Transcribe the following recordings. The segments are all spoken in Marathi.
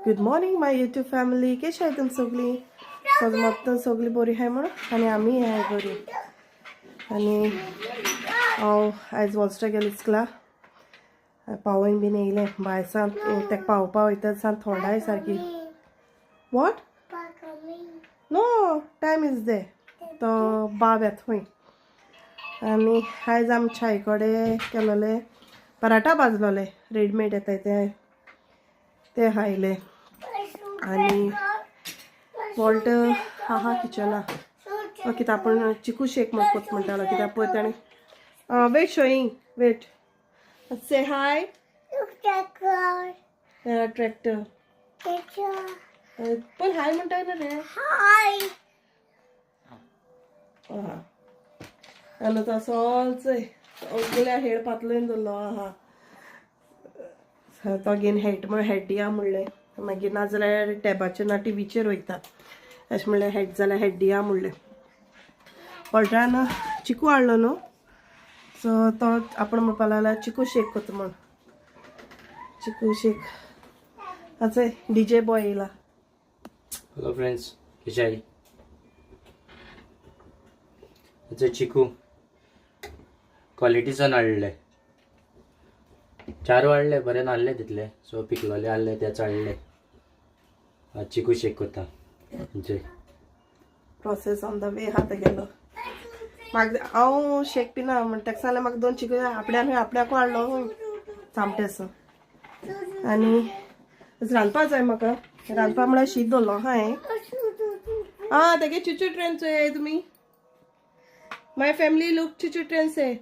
गुड मॉर्निंग माय यूट्यूब फॅमिली. कशी आहे तुम्ही सगळी? मग सगळी बरी आहे म्हणून आणि आम्ही आहे बरी. आणि हांव आयज वॉल्स्टर गेले इस्कला पावोन बीन येयले भायसान. तेका पावोवपा वयता सान थोंडाय सारकी. What? No time is there. तो बाब येता खंय. आनी आयज आमी चाये कडेन केलोले पराठा भाजलोले रेडीमेड येताय ते खायले. आणि वॉल्ट आहा किचना कित्याक आपूण चिकू शेक कोत म्हणटालो कित्याक पळय ताणें वेट शोईंग वेट से हाय ट्रॅक्टर पण हाय म्हणटा ना रे. हाय आनी तो असोच सगळ्या हेड पातळून दवरलो आहा. तो घेवन हेड दिया म्हणलें. मागीर नाजाल्यार टॅबाचेर ना टीव्हीचेर वयता अशें म्हणलें हेड जाल्यार हेड दिया म्हणलें. वॉल्टरान चिकू हाडलो न्हू सो तो आपण म्हणपा लागला चिकू शेक कोता म्हण. चिकू शेक आचय डीजे बॉय येयला. हेलो फ्रेंड्स, कशे आहाय? आचय चिकू क्वॉलिटीचो हाडले 4 हाडले बरे नासले तितले सो पिकलोले हाडले तेच हाडले. चिकू शेक कोता म्हणजे प्रोसेस ऑन द वे हा तेगेलो. म्हाका हांव शेक पिना म्हण ताका सांगलें म्हाका 2 चिकू आपल्याकू हाडलो चामटेसो. आनी रांदपा जाय म्हाका. रांदपा म्हळ्यार शीत दवरलो हांवें. तेगे चुचू ट्रेन चोय तुमी. माय फॅमिली लुक चुचू ट्रेन से.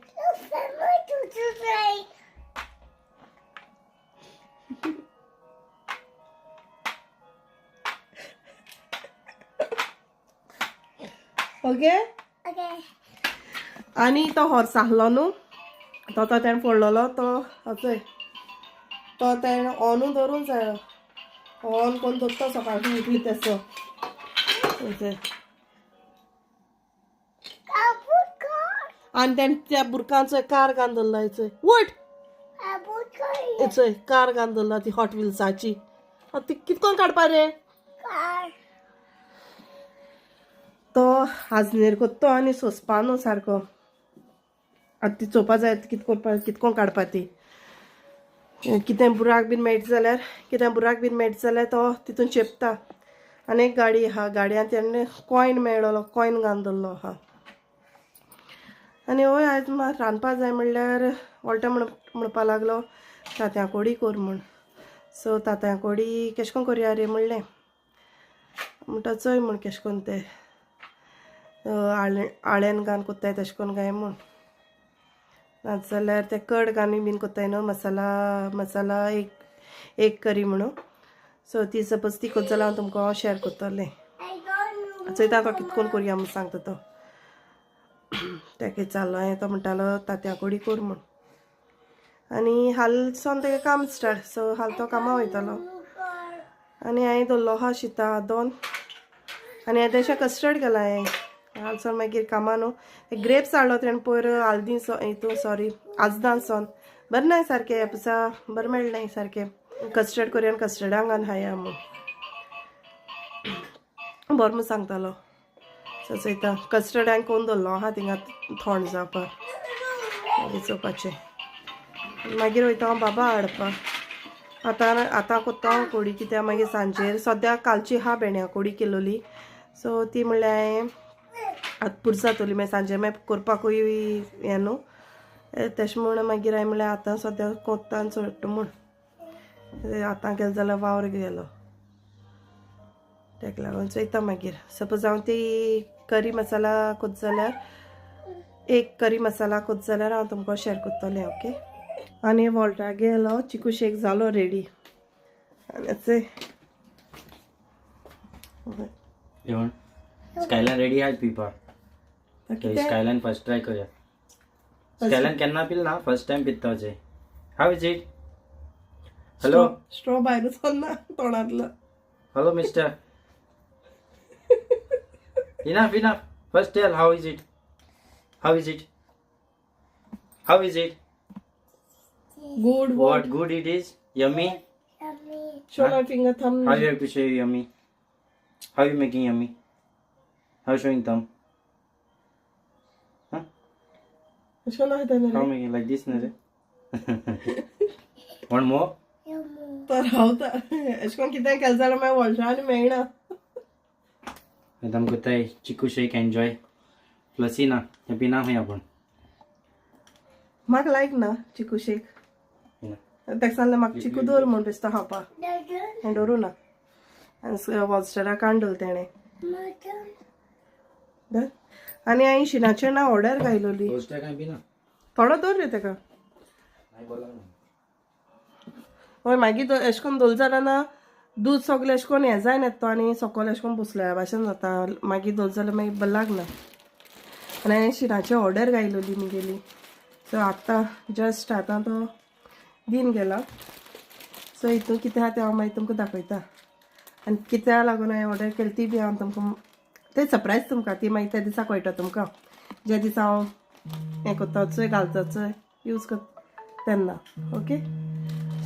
ओके आनी तो हॉर्स आहलो न्हू तो तेणें फोडलेलो तो चोय तो तेणें ऑनू दवरूंक जाय. ऑन कोन्न दवरता सकाळी उठली तेसो. आनी तेणें त्या बुरकांचो कार घालून दवरला. चोय वट चोय कार घालून दवरला ती हॉट व्हिल्साची. ती कितकोन काडपा रे तो आजनेर कोत्तो आनी सोंसपा न्हू सारको. आतां ती चोवपा जाय कितकोन काडपा ती. कितें बुराक बीन मेळटा जाल्यार तो तितून चेपता. आनी एक गाडी आहा गाडयांत तेणें कॉयन मेळ्ळलो कॉयन घालून दवरलो आहा. आनी हय आयज रांदपा जाय म्हणल्यार वॉल्टा म्हणपा लागलो तांतयां कोडी कोर म्हूण. सो तांतयां कोडी केश कोन करया रे म्हणलें. म्हणटा चोय म्हूण केश कोन तें आळ्यान घालून कोत्ताय तशें कोन्न गाय म्हूण. नाजाल्यार ते कड घालून बीन कोत्ताय न्हू मसाला एक करी म्हणून. सो ती सपोज ती कोत जाल्यार हांव तुमकां शेअर कोत्तोलें. चोयता तो कितकोन करया म्हूण सांगता तो. तेका चाललो हांवें तो म्हणटालो तांतयां कोडी कोर म्हूण. आनी हाल सोन तेगे काम स्टार्ट सो हाल तो कामां वयतालो. आनी हांवें दवरलो आहा शिता 2 आनी येदेशें कस्टर्ड केला हांवें. हालसोन मागीर कामां न्हू ते ग्रेप्स हाडलो तेणें पयर हालदी हितू सॉरी आजदां सोन बरें नाय सारकें एपसा बरें मेळनाय सारकें. कस्टर्ड कोरया आनी कस्टर्डांक घालून खाया म्हूण बरो म्हूण सांगतालो. सो चोयता कस्टर्ड हांवें कोन्न दवरलो आहा थिंगा थोंड जावपाक मागीर चोवपाचें. मागीर वयता हांव बाबा हाडपा. आतां कोत्ता हांव कोडी कित्याक मागीर सांजेर सद्या कालची आहा भेंड्या कोडी केलोली. सो ती म्हणल्यार हांवें आतां पुरो जातोली मागीर सांजे मागीर कोरपाकूय हें न्हू तेशें म्हूण मागीर हांवें म्हणल्यार आतां सद्या कोत्ता आनी सोडटा म्हूण. आतां गेलो जाल्यार वावर गेलो तेका लागून चोयता. मागीर सपोज हांव ती करी मसाला कोत जाल्यार एक करी मसाला कोत जाल्यार हांव तुमकां शेअर कोत्तोलें. ओके. आनी वॉल्टा गेलो चिकू शेक जालो रेडी. आनी चोय स्कायलान रेडी आहात पिवपा. स्कायलान फर्स्ट ट्राय करूया. स्कायलान केन्ना पिल ना फर्स्ट टाइम पिता Ajay. How is it? Hello स्ट्रॉ भायरूच ना तोंडांतलो. Hello mister. Enough first tell how is it good. What good it is? Yummy. Show my finger, thumb. How you have to show yummy? How you making yummy? How showing thumb? Huh? Show na hita How na. making like this na? One more? तर हांव तर अशें करून कितें केलें जाल्यार मागीर व्हडल्यान मेळना. आतां कोताय चिकू शेक एन्जॉय. प्लसी ना हॅपी ना खंय आपण. म्हाका लायक ना चिकू शेक. ताका सांगलें म्हाका चिकू दवर म्हूण दिसता खावपाक. हांवें दवरूं ना. आनी वॉलस्टराक काडून तेणें. आनी हांवें शिनाचें ना ऑर्डर घायलोली. पोस्टर काय बी ना. थोडो दवर रे ताका. नाही बोला ना. हय मागीर अशें करून दवरलें जाल्यार ना दूद सगलें अशें करून हें जायन येता आनी सकयल अशें करून बसल्या भाशेन जाता. मागीर दवरलें जाल्यार मागीर बरें लागना. आनी हांवें शिनाची ऑर्डर घायलोली मुगेली. सो आतां जस्ट आतां तो दिन गेला. सो हितून कितें आहा तें हांव मागीर तुमकां दाखयता. आनी कित्याक लागून हांवें ऑर्डर केली ती बी हांव तुमकां तें सरप्रायज तुमकां ती मागीर त्या दिसा कळटा तुमकां. ज्या दिसा हांव हें कोत्ता चोय घालता चोय यूज करता तेन्ना. ओके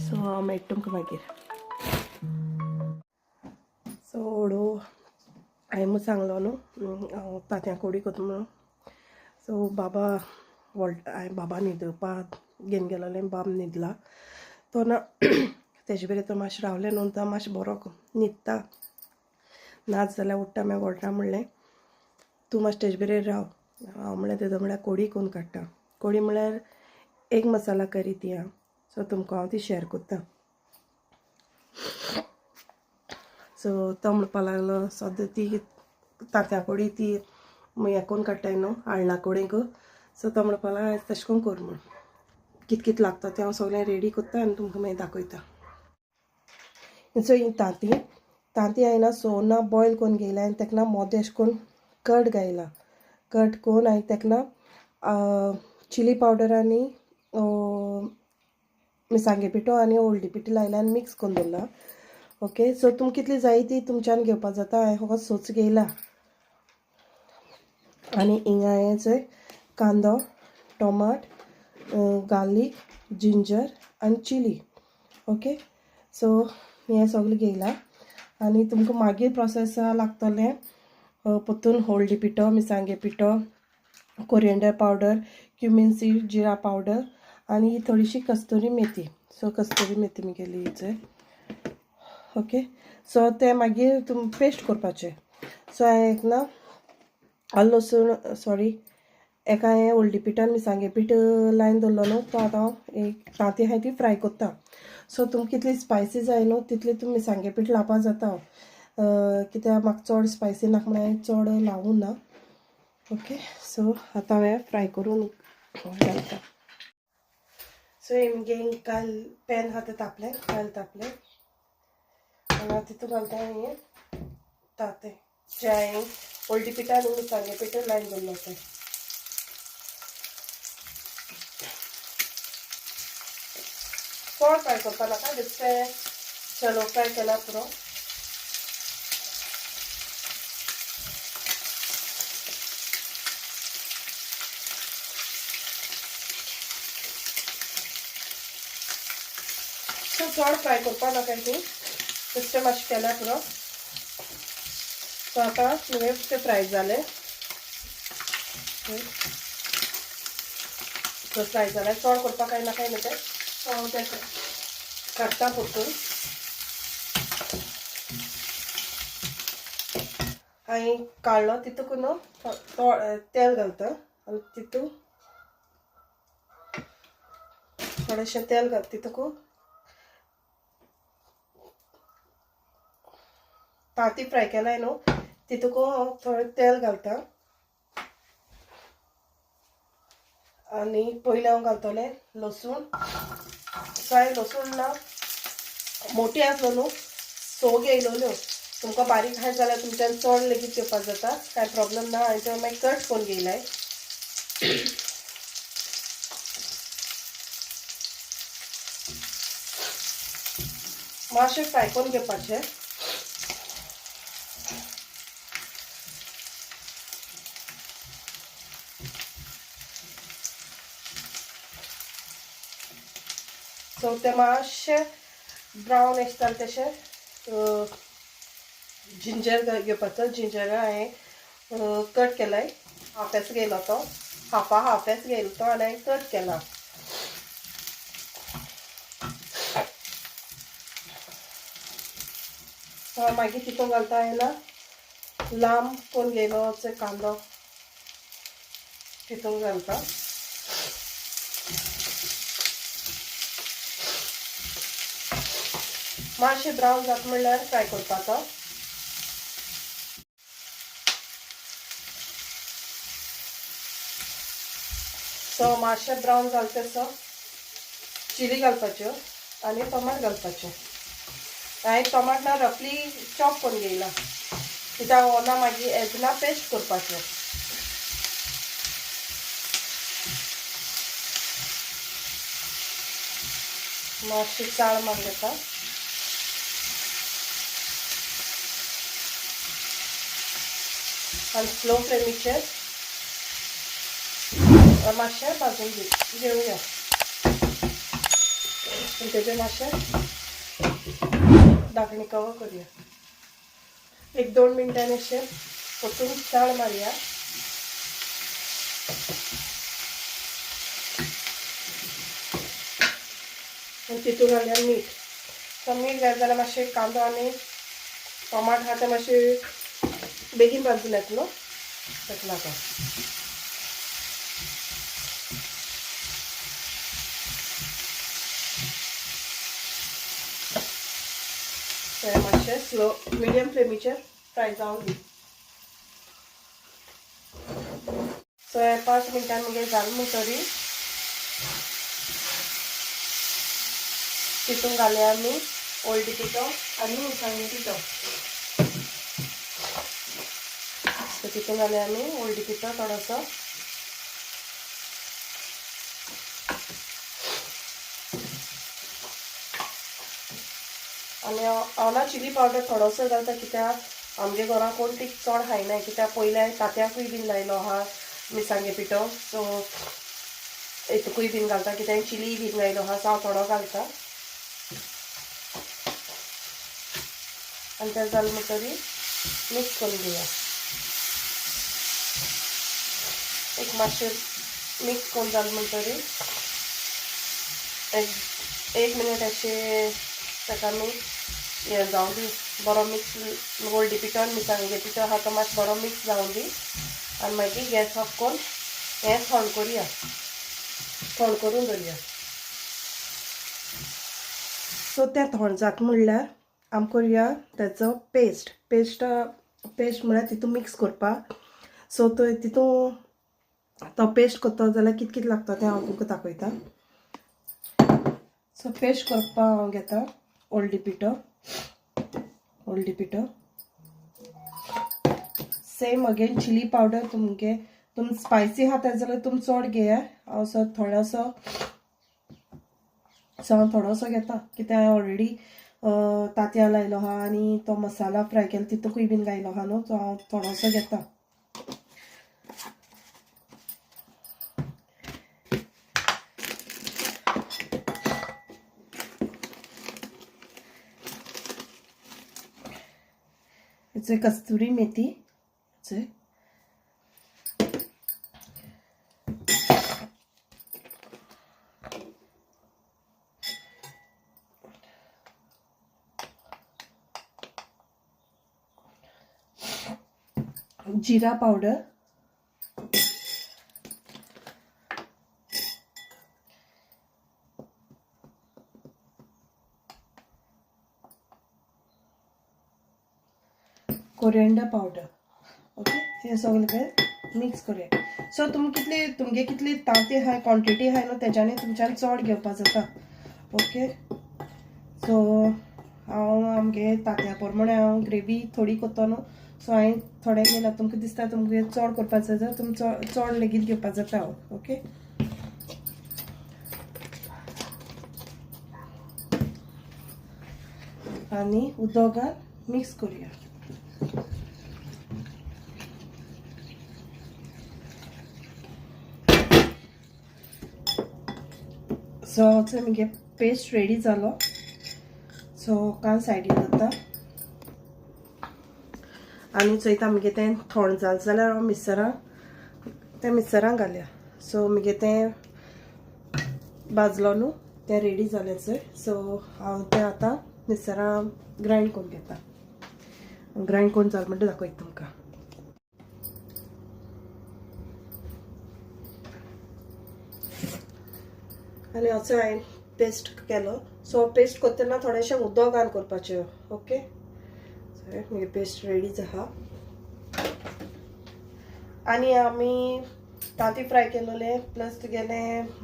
सो हांव मेळटा तुमकां मागीर. सो हळू हांवें सांगलो न्हू हांव तांत्यां कोडी कोता म्हणून. सो बाबा हांवें बाबा न्हिदोवपाक घेवन गेलोलें. बाब न्हिदला तो ना तेजे बरें तो मातशें रावलें न्हू तो मातशें बरो न्हिदता. नाच जाल्यार उठ्ठा मागीर व्हरता म्हणलें तूं मातशें तेजे बरें राव. हांव म्हणल्यार तेजो म्हणल्यार कोडी करून काडटा. कोडी म्हणल्यार एक मसाला करी ती आहा. सो तुमकां हांव ती शेअर कोत्ता. सो तो म्हणपा लागलो सद्दां ती तांत्या कोडी ती हें करून काडटाय न्हू आळणा कोडीक. सो तो म्हणपा लागलो तशें करून कर म्हूण. कित कित लागता तें हांव सगळें रेडी कोत्ता आनी तुमकां मागीर दाखयता. सो ही तांती हांवें ना सोना बॉयल करून घेयला आनी ताका ना मोदें अशें करून कट घायला. कट करून हांवें ताका ना चिली पावडर आनी मिरसांगे पिठो आनी हळदी पिठो लायला आनी मिक्स करून दवरला. ओके सो तुमकां कितली जाय ती तुमच्यान घेवपा जाता. हांवें फकत सोच घेयला. आनी हिंगा हांवें चोय कांदो टोमाट गार्लीक जिंजर आनी चिली. ओके सो हें सगळें घेयला. आनी तुमकां मागीर प्रोसेस लागतलें पोतून हळदी पिठो मिरसांगे पिठो कोरिएंडर पावडर क्युमीन सीड जिरा पावडर आनी थोडीशी कस्तुरी मेथी. सो कस्तुरी मेथी मुगेली हिचें. ओके सो तें मागीर तुम पेस्ट करपाचें. सो हांवें एक ना आलं लसूण सॉरी एका हांवें हळदी पिठान मिरसांगे पीठ लायन दवरलो न्हू तो आतां हांव एक तांती आहाय ती फ्राय कोत्ता. सो तुमकां कितली स्पायसी जाय न्हू तितली तुमी मिरसांगे पीठ लावपा जाता. कित्याक म्हाका चड स्पायसी नाका म्हण हांवें चड लावूं ना. ओके सो आतां हांवें फ्राय करून घालता. सो हें काल पॅन आहा तें तापलें काल तापलें आनी तितून घालता हांवें तांतें जें हांवें हळदी पिठा आनी मिरसांगे पीठ लायन दवरलो तें. चड फ्राय करपा नाका बेश्टें शॅलो फ्राय केला पुरो. सो चड फ्राय करपा नाका हितून बेश्टें मातशें केल्या पुरो. सो आतां मुगे तें फ्राय जालें. सो फ्राय जाल्यार चड करपा कांय नाका न्हू तें. सो हांव तें काडटा परतून. हांवें काडलो तितूक न्हू तेल घालता आनी तितून थोडेंशें तेल घाल तितूक तांती फ्राय केलाय न्हू तितूक थोडें तेल घालता. आनी पयलीं हांव घालतलें लसूण. सो हांवें लसूण ना मोठी आसलो न्हू सो घेयलोल्यो. तुमकां बारीक आहाय जाल्यार तुमच्यान चड लेगीत घेवपाक जाता कांय प्रॉब्लेम ना. हांवें त्यो मागीर कट करून घेयलाय. मातशें फ्राय करून घेवपाचें. सो तें मातशें ब्रावन एश जालें तशें जिंजर घेवपाचो. जिंजर हांवें कट केलाय. हाफेस घेयलो तो, हाफेस घेयलो तो आनी हांवें कट केला. मागीर तितून घालता हांवें ना लांब कोण घेयलो कांदो तितून घालता. मातशें ब्रावन जाता म्हणल्यार फ्राय करपाचो. सो मातशें ब्रावन जालें तसो चिली घालपाच्यो आनी टोमाट घालपाचें. हांवें टोमाट ना रफली चॉप करून घेयला कित्याक ओना मागीर येजना पेस्ट करपाचें. मातशी चाळ मार घेता. आनी स्लो फ्लेमीचेर मातशें भाजून घेवया. तेजेर मातशें धाकणी कवर करुया. 1-2 मिनटांनी अशें परतून चाळ मारया. आनी तितून घालया मीठ. सो मीठ घाल जाल्यार मातशें कांदो आनी टोमाट आहा ते मातशें बेगीन भाजून येतलो ताका लागून. सो हें मातशें स्लो मिडियम फ्लेमीचेर फ्राय जावन दी. सो हें 5 मिनटां मगे जालें म्हणटरी तितून घालया आमी हळदी पिठो आनी मिरसांगे पिठो. सो तितून घालया आमी हळदी पिठो थोडोसो आनी हांव ना चिली पावडर थोडोसो घालता कित्याक आमगे घरां कोण ती चड खायनाय कित्याक पयले हांवें तांतयाकूय बीन लायलो आहा मिरसांगे पिठो. सो हेतूकूय बीन घालता कित्याक हांवें चिली बीन लायलो आहा. सो हांव थोडो घालता आनी तें जालें म्हणटरी मिक्स करून घेया. एक मातशें मिक्स करून जालें म्हणटरी एक मिनीट अशें ताका आमी हें जावं दी. बरो मिक्स हळदी पिठो आनी मिरसांगे पिठो आहा तो मातसो बरो मिक्स जावं दी. आनी मागीर गॅस ऑफ करून हें थंड करुया. थंड करून दवरया. सो तें थंड जाता म्हणल्यार आमी करुया तेचो पेस्ट म्हळ्यार तितून मिक्स करपाक. सो तो तितून तो पेस्ट करता जाल्यार कितें लागता तें हांव तुमकां दाखयता. सो पेस्ट करपाक हांव घेता हळदी पिठो सेम अगेन चिली पावडर. तुम स्पायसी खाता जाल्यार तुम चड घेया. हांव थोडोसो घेता कित्याक हांवें ऑलरेडी तांतयां लायलो आहा आनी तो मसाला फ्राय केला तितूकूय बीन घायलो आहा न्हू. सो हांव थोडोसो घेता. हेचो कस्तुरी मेथी जीरा पावडर, कोरिएंडर पावडर. ओके हे सगळें मिक्स करूया. सो तुमगे कितली तांती आहाय क्वॉन्टिटी आहाय न्हू तेज्यानी तुमच्यान चड घेवपा जाता. ओके सो हांव आमगे तांतया प्रमाणे हांव ग्रेवी थोडी करता न्हू. सो हांवें थोडें घेयला. तुमकां दिसता तुमगे चड करपा जाय जाल्यार तुम चड लेगीत घेवपा जाता. ओके आनी उदक घाल मिक्स करूया. सो मगे पेस्ट रेडी जालो. सो काल सायडीन जाता आनी चोयता मगे तें थोंड जालें जाल्यार हांव मिक्सरां घालया. सो मगे तें भाजलो न्हू तें रेडी जालें चोय. सो हांव तें आतां मिक्सरां ग्रायंड करून घेता. ग्रायंड करून जालें म्हणटा दाखयता तुमकां. आनी असो हांवें पेस्ट केलो. सो पेस्ट करतना थोडेशें उदक घाल करपाचें. ओके मगे पेस्ट रेडी आहा. आनी आमी तांती फ्राय केलोले प्लस तुगेले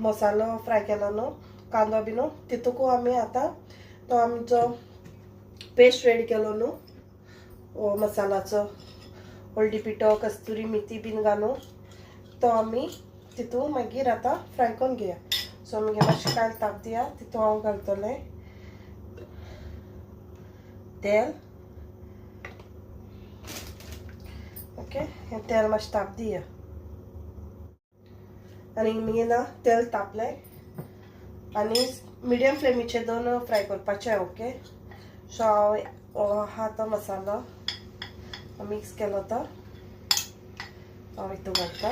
मसालो फ्राय केलो न्हू कांदो बी न्हू तितूकू आमी आतां तो आमचो पेस्ट रेडी केलो न्हू मसालाचो हळदी पिठो कस्तुरी मेथी बीन घालून तो आमी तितू मागीर आतां फ्राय करून घेया. सो मगे मातशें कायल ताप दिया. तितू हांव घालतलें तेल. ओके हें तेल मातशें ताप दिया. आनी मगे ना तेल तापलें आनी मिडियम फ्लेमीचेर दोन फ्राय करपाचें. ओके सो हांव हा तो मसालो मिक्स केलो तो हांव हितू घालता.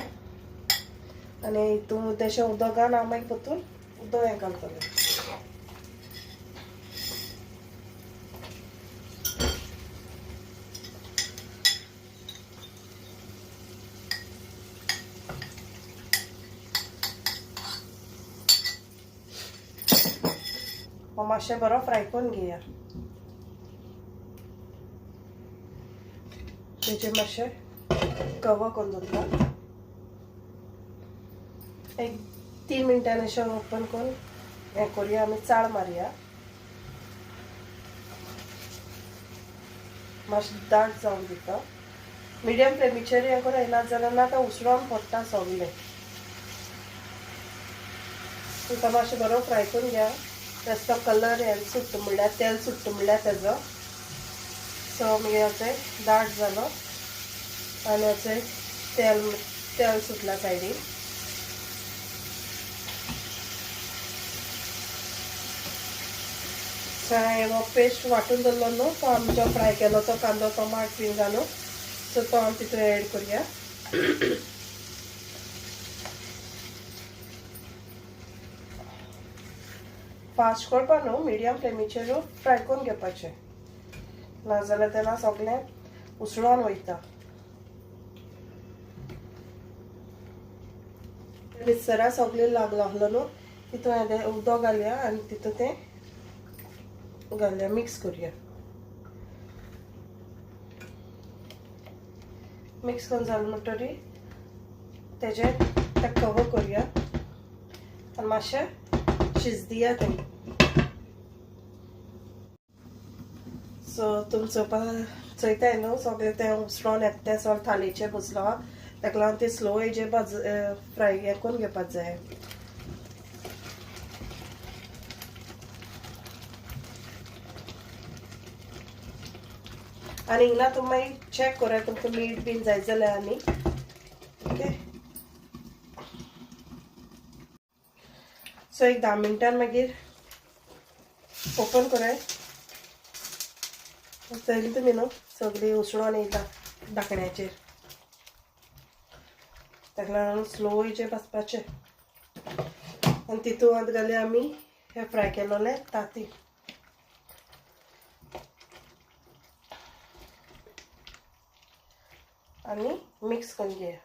आनी हितू देशें उदक घालून हांव मागीर परतून उदक हें घालतलें. मातशें बरो फ्राय करून घेया. तेजेर मातशें कवर करून दवरता. एक 3 मिनटान अशें ओपन करून हें करुया. आमी चाळ मारया. मातशें दाट जावन दिता. मिडियम फ्लेमीचेर हें करून येना जाल्यार ना तो उसळोन पडटा सगलें. तुका मातशें बरो फ्राय करून घ्या. तेचो कलर हें सुट्टा म्हणल्यार तेल सुट्टा म्हणल्यार तेजो. सो मागीर अशें दाट जालो आनी अशें तेल सुटला सायडीन. सो हांवें हो पेस्ट वांटून दवरलो न्हू तो आमचो फ्राय केलो तो कांदो टमाट बीन घालून. सो तो हांव तितून एड करुया. फास्ट करपा न्हू मिडियम फ्लेमीचेर फ्राय करून घेवपाचें नाजाल्यार तेन्ना सगळें उसळोन वयता. मिक्सरां सगळें लागलो न्हू तितून येदें उदक घालया आनी तितून तें घालया मिक्स करुया. मिक्स करून जालें म्हणटरी तेजेर तें कवर करुया आनी मातशें शिज दिया तें. सो तुमी चोयताय न्हू सगळें तें उसळोन येता तें सगळें थालीचेर बसलो आहा. ताका लागून तें स्लो हेजेर फ्राय हें करून घेवपाक जाय. आनी हिंगा तुमी मागीर चॅक करा तुमकां मीठ बीन जाय जाल्यार आनी. ओके सो एक 10 मिनटान मागीर ओपन कराय. चयली तुमी न्हू सगळीं उसळोन येयला धाकण्याचेर. ताका लागून स्लो हेजेर बसपाचें आनी तितून आतां घालया आमी हे फ्राय केलोले तांती. आनी मिक्स करून घेया.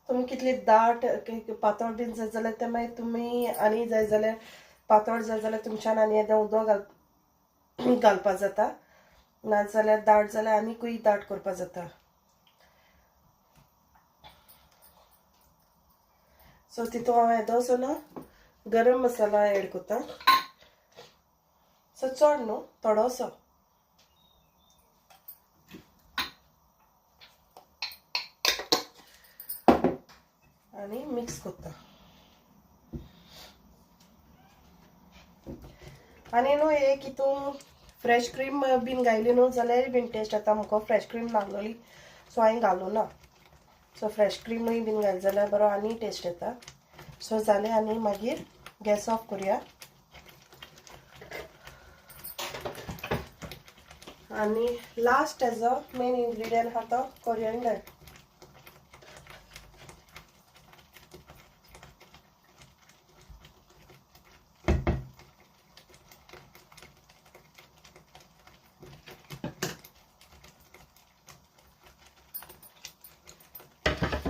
तुमी कितली दाट पातळ बीन जाय जाल्यार ते मागीर तुमी आनी जाय जाल्यार पातळ जाय जाल्यार तुमच्यान आनी येदें उदक घालपा जाता. नाजाल्यार दाट जाल्यार आनीकूय दाट करपा जाता. सो तितून हांव येदोसो ना गरम मसाला एड करता. सो चड न्हू थोडोसो. आनी मिक्स करता. आनी न्हू एक हितून फ्रेश क्रीम बीन घायली न्हू जाल्यार बीन टेस्ट येता. मुको फ्रेश क्रीम नासलोली सो हांवें घालूं ना. सो फ्रेश क्रीमूय बीन घाल जाल्यार बरो आनी टेस्ट येता. सो जालें आनी मागीर गॅस ऑफ करूया. आनी लास्ट हेजो मेन इन्ग्रेडियंट आहा तो कोरिएंडर.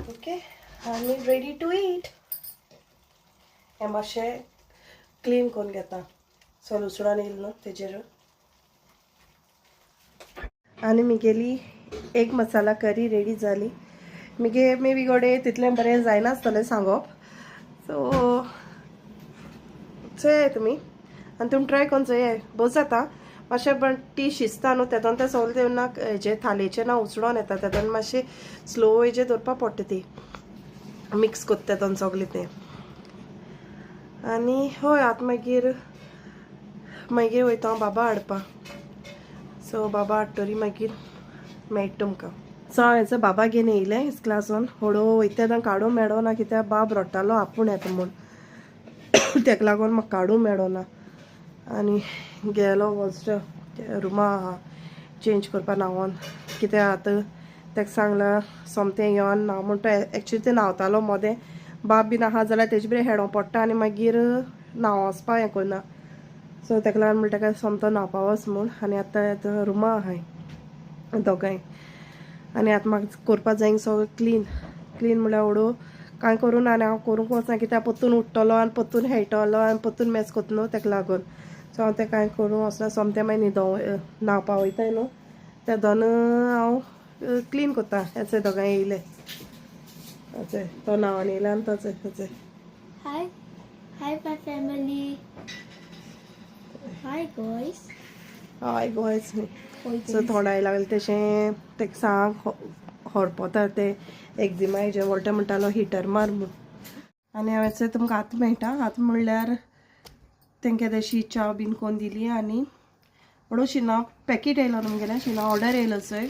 ओके आनी रेडी टू ईट. हें मातशें क्लीन करून घेता. सो लुसडून येयलो न्हू तेजेर. आनी म्हगेली एक मसाला करी रेडी जाली. म्हगे मे बी गोडे तितलें बरें जायनासतलें सांगप. सो चोया तुमी आनी तुमी ट्राय करून चोया. बरो जाता. मातशें पण ती शिजता न्हू तेतून तें सगळें तेन्ना हेजे थालेचें ना उसडोन येता. तेतून मातशें स्लो हेजेर दवरपा पडटा ती मिक्स कोत्ता तेतून सगळें तें. आनी हय आतां मागीर वयता हांव बाबा हाडपा. सो बाबा हाडटरी मागीर मेळटा तुमकां. सो हांव हेचो बाबा घेवन येयलें इस्क्लासून. हळू वयता तेन्ना काडूं मेळना कित्याक बाब रडटालो आपूण येता म्हूण. तेका लागून म्हाका काडूं मेळना. आनी गेलो वॉल्स्टर रुमा आहा चेंज करपा न्हांवोन. कित्याक आतां तेका सांगलां सोमतें येवन न्हांव म्हणटा. एक्चुली तें न्हांवतालो मोदें. बाब बीन आहा जाल्यार तेजे बरें हेडों पडटा आनी मागीर न्हांव वचपा हें करना. सो तेका लागून म्हणटा काय सोमतो न्हांवपा वच म्हूण. आनी आतां रुमा आहाय दोगांय. आनी आतां म्हाका करपा जाय सगळें क्लीन म्हळ्यार हळू कांय करूं ना. आनी हांव करूंक वचना कित्याक पत्तून उठ्ठलो आनी पत्तून हेळटलो आनी पत्तून मेस कोत्ता न्हू तेका लागून. सो हांव तें कांय करूं वचना. सोमतें मागीर न्हांवपा वयताय न्हू ते दोन हांव क्लीन कोत्ता. हेचे दोगांय येयले. हेचे तो न्हांवन येयला आनी तोच हेचे. Hi my family. Hi guys. हय गोंयच न्ही. सो थोडाय लागलें तेशें तेका सांग हरपोता तें एक्जिमा हेजें वळटा म्हणटालो हिटर मार म्हूण. आनी हांवें चोय तुमकां आतां मेळटा. आतां म्हणल्यार तेंकां तेशी च्या बीन कोन्न दिली. आनी हळू शिना पॅकेट येयलो न्हू मुगेलें शिना ऑर्डर येयलो चोय.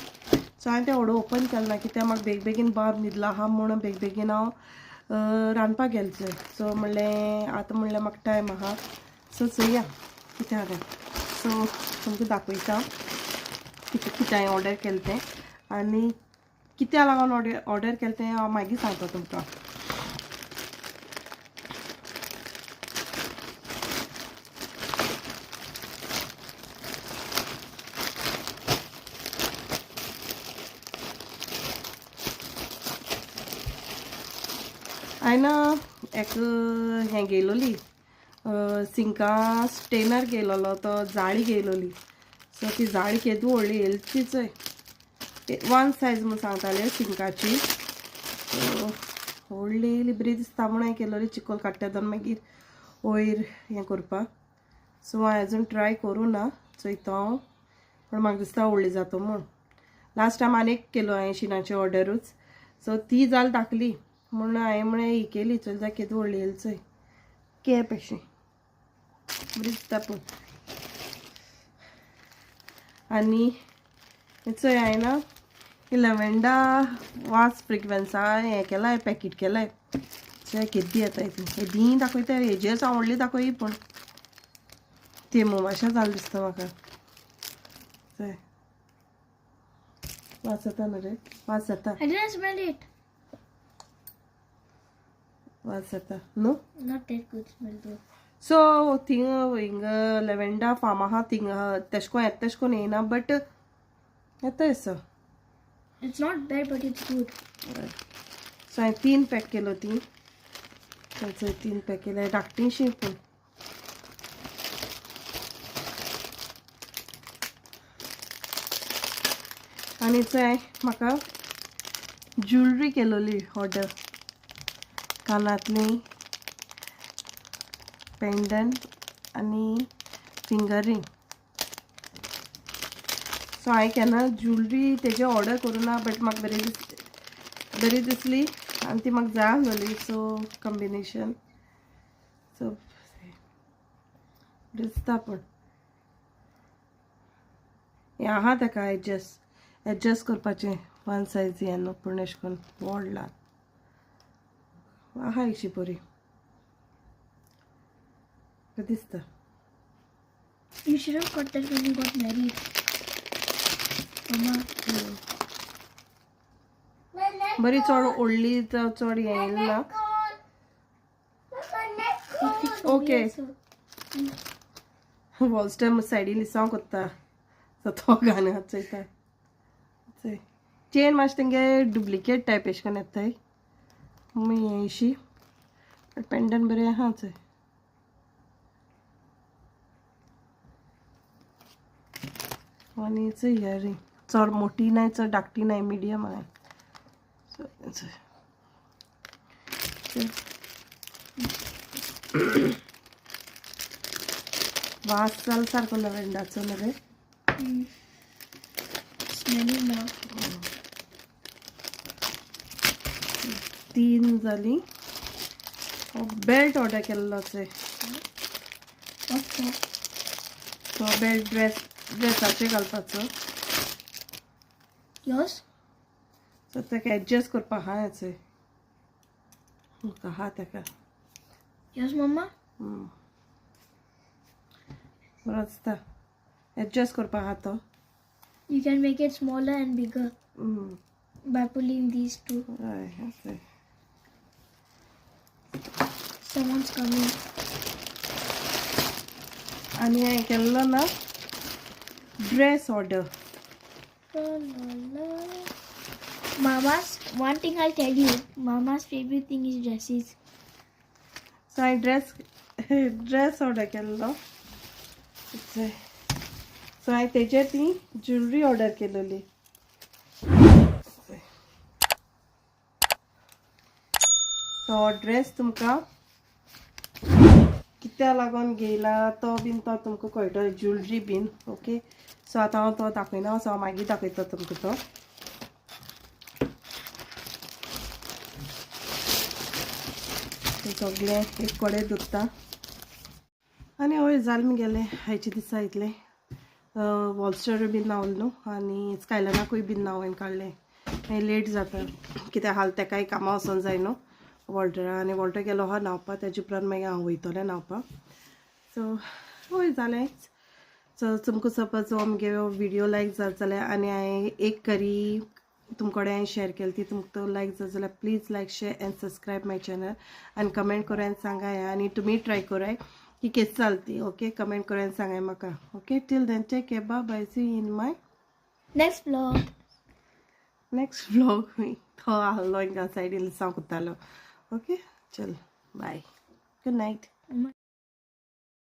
सो हांवें तें हळू ओपन केलना कित्याक म्हाका बेगीन बाब न्हिदलो आहा म्हूण बेगीन हांव रांदपाक गेलें चोय. सो म्हणलें आतां म्हणल्यार म्हाका टायम आहा. सो चोया कितें हा तें. सो तुमकां दाखयता कितें हांवें ऑर्डर केलें तें. आनी कित्या लागून ऑर्डर केलें तें हांव मागीर सांगता तुमकां. हांवें एक हें घेयलोली सिंका स्टेनर घेयलोलो तो जाळी घेयलोली. सो ती जाळी केदू व्हडली येयली ती चोय. 1 सायज म्हूण सांगताले सिंकाची. सो व्हडली येयली बरी दिसता म्हूण हांवें केलोली चिकोल काडटा तेदोन मागीर वयर हें करपाक. सो हांवें अजून ट्राय करूं ना. चोयता हांव पण म्हाका दिसता व्हडली जाता म्हूण. लास्ट टायम आनी एक केलो हांवें शिनाची ऑर्डरूच. सो ती जाल धाकली म्हूण हांवें म्हळें ही केली चल जाल्यार केदू व्हडली येयली चोय. केप अशी बरी दिसता पूण. आनी चोय हांवें ना लॅव्हेंडा वास फ्रेग्रन्सा हें केलाय पॅकेट केलाय. चोय केदी येता हितून. हे दी दाखयता हेजेर सावन व्हडली दाखय पूण ती मातशें जाल दिसता म्हाका. चोय वास जाता न्हू रे. वास जाता. I didn't smell it. वास जाता न्हू. Not that good smell though. So thing हिंग लॅव्हेंडा फार्म आहा थिंग तेश कोन येता तेश कोन येयना बट येता दिसता. It's not bad but it's good. So हांवें 3 पॅक केलो ती. चोय 3 पॅक केले धाकटीशी पूण. आनी चोय म्हाका ज्युलरी केलोली ऑर्डर. कानांतली पेंडंट आनी फिंगर रिंग. सो हांवें केन्ना ज्युलरी तेजे ऑर्डर करूं ना बट म्हाका बरी दिसली आनी ती म्हाका जाय आसलोली. सो कॉम्बिनेशन सो दिसता पूण हें आहा ताका एडजस्ट करपाचें वन सायज हें न्हू पूण अशें करून व्हडला आहा इशी बरी काय दिसता You should have got that when you got married. Mama. बरी चड व्हडली चड हें येयली ना ओके वॉल्स्टर सायडीन लिसांव कोत्ता सो तो गाणें चोयता चेन मातशें तेंगे डुप्लिकेट टायप एशें कोन्न येताय हें इशी पेंडंट बरें आहा चोय आनी चोय इयरींग चड मोठी नाय चड धाकटी नाय मिडियम आहाय वास जाल सारको लवेंडाचो मरे Smelling now. 3 जाली बेल्ट ऑर्डर केल्लो चोय What's that? तो बेल्ट ड्रेसाचेर घालपाचो Yours? सो ताका एडजस्ट करपा आहा चोय आहा ताका Yours, Mama? बरो दिसता एडजस्ट करपा आहा तो You can make it smaller and bigger by pulling these two. हय चोय Someone's coming. आनी हांवें केल्लो ना dress order La, la, la. Mama's, one thing I'll tell you, Mama's favorite thing is dresses. So हांवें ड्रेस ऑर्डर केल्लो सो हांवें तेजेर ती ज्वेलरी ऑर्डर केलेली तो ड्रेस तुमकां कित्या लागोन घेयला तो बीन तो तुमकां कळटलो ज्वेलरी बीन ओके सो आतां हांव तो दाखयना सो हांव मागीर दाखयता तुमकां तो सगळें एक कडेन दवरता आनी हय जालें मुगेलें आयचे दिसा इतलें वॉल्स्टर बीन न्हांवलें न्हू आनी स्कायलनाकूय बीन न्हांव हांवें काडलें मागीर लेट जाता कित्याक हाल तेकाय कामां वचोन जाय न्हू वॉल्टरा आनी वॉल्टर गेलो आहा न्हांवपा तेजे उपरांत मागीर हांव वयतलें न्हांवपाक सो हय जालेंच सो तुमकां सपोज आमगे व्हिडियो लायक जात जाल्यार आनी हांवें एक करी तुमचे कडेन हांवें शेअर केली ती तुमकां लायक जात जाल्यार please like share and subscribe my channel आनी कमेंट करून सांगाय आनी तुमी ट्राय कराय की केस चलती ओके कमेंट करून सांगाय म्हाका okay till then take care bye see in my Next vlog. Next vlog तो आहलो हिंगा सायडीन लिसांव कोत्तालो ओके चल बाय गुड नायट